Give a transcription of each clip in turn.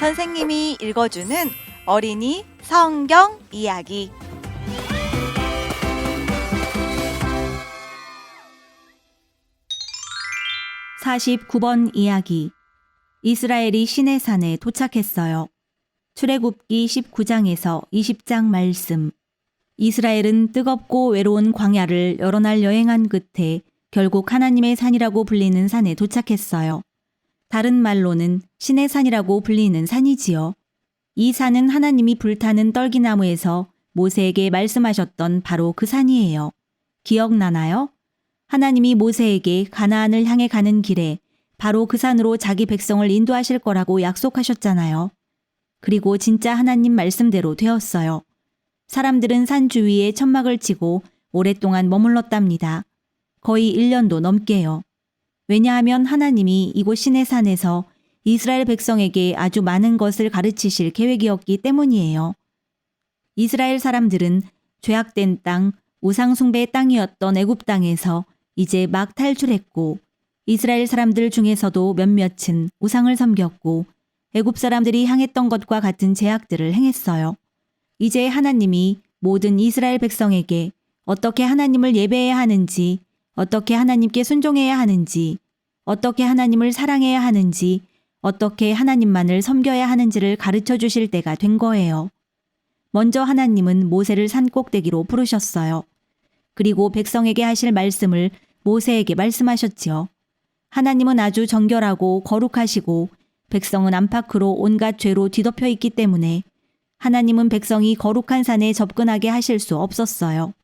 선생님이 읽어주는 어린이 성경 이야기. (49번) 이야기. 이스라엘이 시내산에 도착했어요. 출애굽기 19장에서 20장 말씀. 이스라엘은 뜨겁고 외로운 광야를 여러 날 여행한 끝에 결국 하나님의 산이라고 불리는 산에 도착했어요. 다른 말로는 신의 산이라고 불리는 산이지요. 이 산은 하나님이 불타는 떨기나무에서 모세에게 말씀하셨던 바로 그 산이에요. 기억나나요? 하나님이 모세에게 가나안을 향해 가는 길에 바로 그 산으로 자기 백성을 인도하실 거라고 약속하셨잖아요. 그리고 진짜 하나님 말씀대로 되었어요. 사람들은 산 주위에 천막을 치고 오랫동안 머물렀답니다. 거의 1년도 넘게요. 왜냐하면 하나님이 이곳 시내산에서 이스라엘 백성에게 아주 많은 것을 가르치실 계획이었기 때문이에요. 이스라엘 사람들은 죄악된 땅, 우상숭배의 땅이었던 애굽 땅에서 이제 막 탈출했고, 이스라엘 사람들 중에서도 몇몇은 우상을 섬겼고 애굽 사람들이 향했던 것과 같은 죄악들을 행했어요. 이제 하나님이 모든 이스라엘 백성에게 어떻게 하나님을 예배해야 하는지, 어떻게 하나님께 순종해야 하는지, 어떻게 하나님을 사랑해야 하는지, 어떻게 하나님만을 섬겨야 하는지를 가르쳐 주실 때가 된 거예요. 먼저 하나님은 모세를 산 꼭대기로 부르셨어요. 그리고 백성에게 하실 말씀을 모세에게 말씀하셨지요. 하나님은 아주 정결하고 거룩하시고 백성은 안팎으로 온갖 죄로 뒤덮여 있기 때문에 하나님은 백성이 거룩한 산에 접근하게 하실 수 없었어요.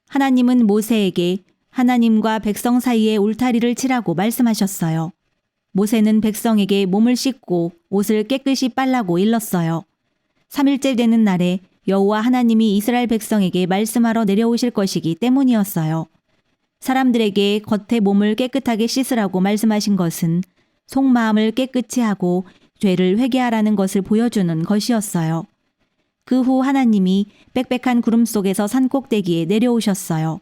하나님은 모세에게 하나님과 백성 사이에 울타리를 치라고 말씀하셨어요. 모세는 백성에게 몸을 씻고 옷을 깨끗이 빨라고 일렀어요. 3일째 되는 날에 여호와 하나님이 이스라엘 백성에게 말씀하러 내려오실 것이기 때문이었어요. 사람들에게 겉에 몸을 깨끗하게 씻으라고 말씀하신 것은 속마음을 깨끗이 하고 죄를 회개하라는 것을 보여주는 것이었어요. 그 후 하나님이 빽빽한 구름 속에서 산 꼭대기에 내려오셨어요.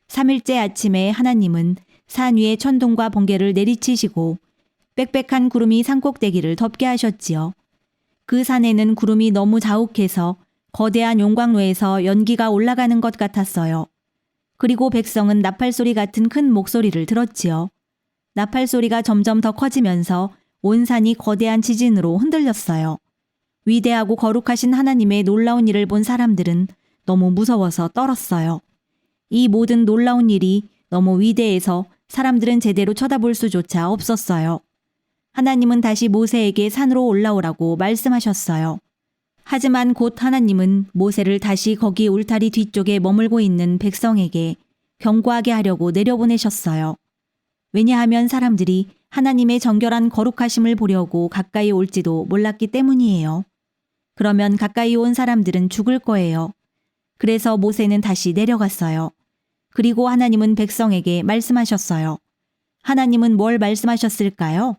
3일째 아침에 하나님은 산 위에 천둥과 번개를 내리치시고 빽빽한 구름이 산 꼭대기를 덮게 하셨지요. 그 산에는 구름이 너무 자욱해서 거대한 용광로에서 연기가 올라가는 것 같았어요. 그리고 백성은 나팔소리 같은 큰 목소리를 들었지요. 나팔소리가 점점 더 커지면서 온 산이 거대한 지진으로 흔들렸어요. 위대하고 거룩하신 하나님의 놀라운 일을 본 사람들은 너무 무서워서 떨었어요. 이 모든 놀라운 일이 너무 위대해서 사람들은 제대로 쳐다볼 수조차 없었어요. 하나님은 다시 모세에게 산으로 올라오라고 말씀하셨어요. 하지만 곧 하나님은 모세를 다시 거기 울타리 뒤쪽에 머물고 있는 백성에게 경고하게 하려고 내려보내셨어요. 왜냐하면 사람들이 하나님의 정결한 거룩하심을 보려고 가까이 올지도 몰랐기 때문이에요. 그러면 가까이 온 사람들은 죽을 거예요. 그래서 모세는 다시 내려갔어요. 그리고 하나님은 백성에게 말씀하셨어요. 하나님은 뭘 말씀하셨을까요?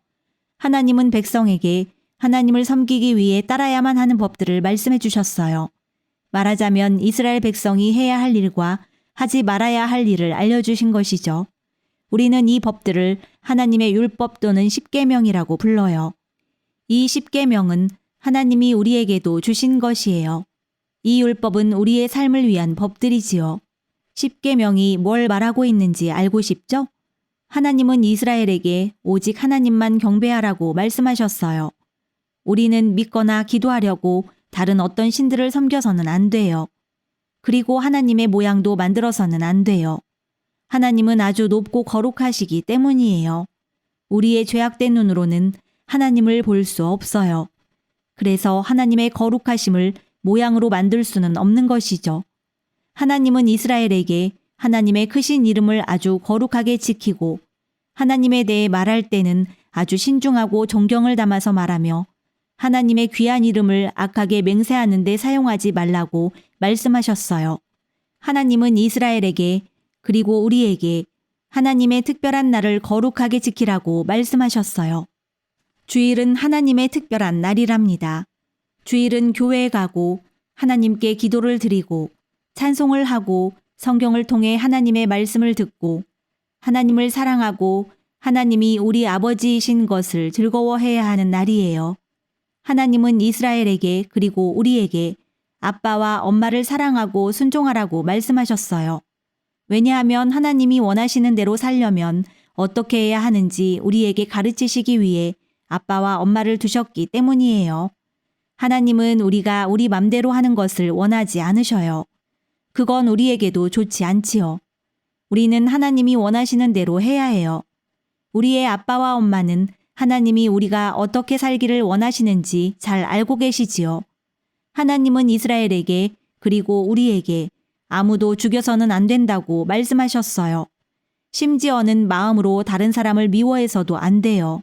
하나님은 백성에게 하나님을 섬기기 위해 따라야만 하는 법들을 말씀해 주셨어요. 말하자면 이스라엘 백성이 해야 할 일과 하지 말아야 할 일을 알려주신 것이죠. 우리는 이 법들을 하나님의 율법 또는 십계명이라고 불러요. 이 십계명은 하나님이 우리에게도 주신 것이에요. 이 율법은 우리의 삶을 위한 법들이지요. 십계명이 뭘 말하고 있는지 알고 싶죠? 하나님은 이스라엘에게 오직 하나님만 경배하라고 말씀하셨어요. 우리는 믿거나 기도하려고 다른 어떤 신들을 섬겨서는 안 돼요. 그리고 하나님의 모양도 만들어서는 안 돼요. 하나님은 아주 높고 거룩하시기 때문이에요. 우리의 죄악된 눈으로는 하나님을 볼 수 없어요. 그래서 하나님의 거룩하심을 모양으로 만들 수는 없는 것이죠. 하나님은 이스라엘에게 하나님의 크신 이름을 아주 거룩하게 지키고 하나님에 대해 말할 때는 아주 신중하고 존경을 담아서 말하며 하나님의 귀한 이름을 악하게 맹세하는 데 사용하지 말라고 말씀하셨어요. 하나님은 이스라엘에게 그리고 우리에게 하나님의 특별한 날을 거룩하게 지키라고 말씀하셨어요. 주일은 하나님의 특별한 날이랍니다. 주일은 교회에 가고 하나님께 기도를 드리고 찬송을 하고 성경을 통해 하나님의 말씀을 듣고 하나님을 사랑하고 하나님이 우리 아버지이신 것을 즐거워해야 하는 날이에요. 하나님은 이스라엘에게 그리고 우리에게 아빠와 엄마를 사랑하고 순종하라고 말씀하셨어요. 왜냐하면 하나님이 원하시는 대로 살려면 어떻게 해야 하는지 우리에게 가르치시기 위해 아빠와 엄마를 두셨기 때문이에요. 하나님은 우리가 우리 맘대로 하는 것을 원하지 않으셔요. 그건 우리에게도 좋지 않지요. 우리는 하나님이 원하시는 대로 해야 해요. 우리의 아빠와 엄마는 하나님이 우리가 어떻게 살기를 원하시는지 잘 알고 계시지요. 하나님은 이스라엘에게 그리고 우리에게 아무도 죽여서는 안 된다고 말씀하셨어요. 심지어는 마음으로 다른 사람을 미워해서도 안 돼요.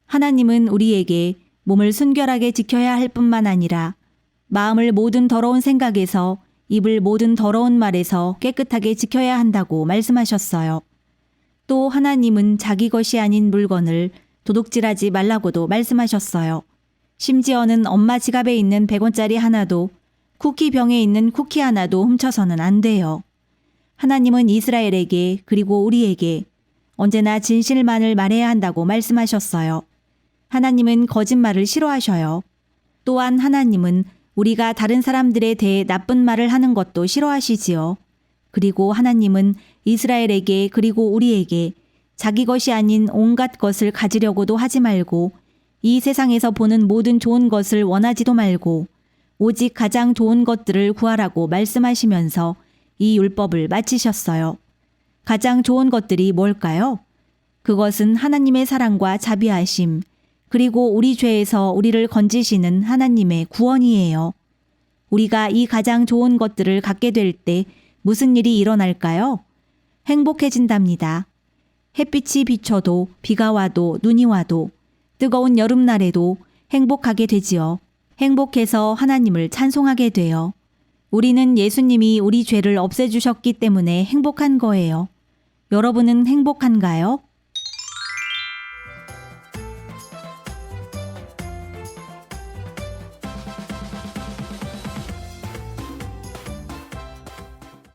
하나님은 우리에게 몸을 순결하게 지켜야 할 뿐만 아니라 마음을 모든 더러운 생각에서 입을 모든 더러운 말에서 깨끗하게 지켜야 한다고 말씀하셨어요. 또 하나님은 자기 것이 아닌 물건을 도둑질하지 말라고도 말씀하셨어요. 심지어는 엄마 지갑에 있는 100원짜리 하나도 쿠키병에 있는 쿠키 하나도 훔쳐서는 안 돼요. 하나님은 이스라엘에게 그리고 우리에게 언제나 진실만을 말해야 한다고 말씀하셨어요. 하나님은 거짓말을 싫어하셔요. 또한 하나님은 우리가 다른 사람들에 대해 나쁜 말을 하는 것도 싫어하시지요. 그리고 하나님은 이스라엘에게 그리고 우리에게 자기 것이 아닌 온갖 것을 가지려고도 하지 말고 이 세상에서 보는 모든 좋은 것을 원하지도 말고 오직 가장 좋은 것들을 구하라고 말씀하시면서 이 율법을 마치셨어요. 가장 좋은 것들이 뭘까요? 그것은 하나님의 사랑과 자비하심, 그리고 우리 죄에서 우리를 건지시는 하나님의 구원이에요. 우리가 이 가장 좋은 것들을 갖게 될 때 무슨 일이 일어날까요? 행복해진답니다. 햇빛이 비쳐도 비가 와도 눈이 와도 뜨거운 여름날에도 행복하게 되지요. 행복해서 하나님을 찬송하게 돼요. 우리는 예수님이 우리 죄를 없애주셨기 때문에 행복한 거예요. 여러분은 행복한가요?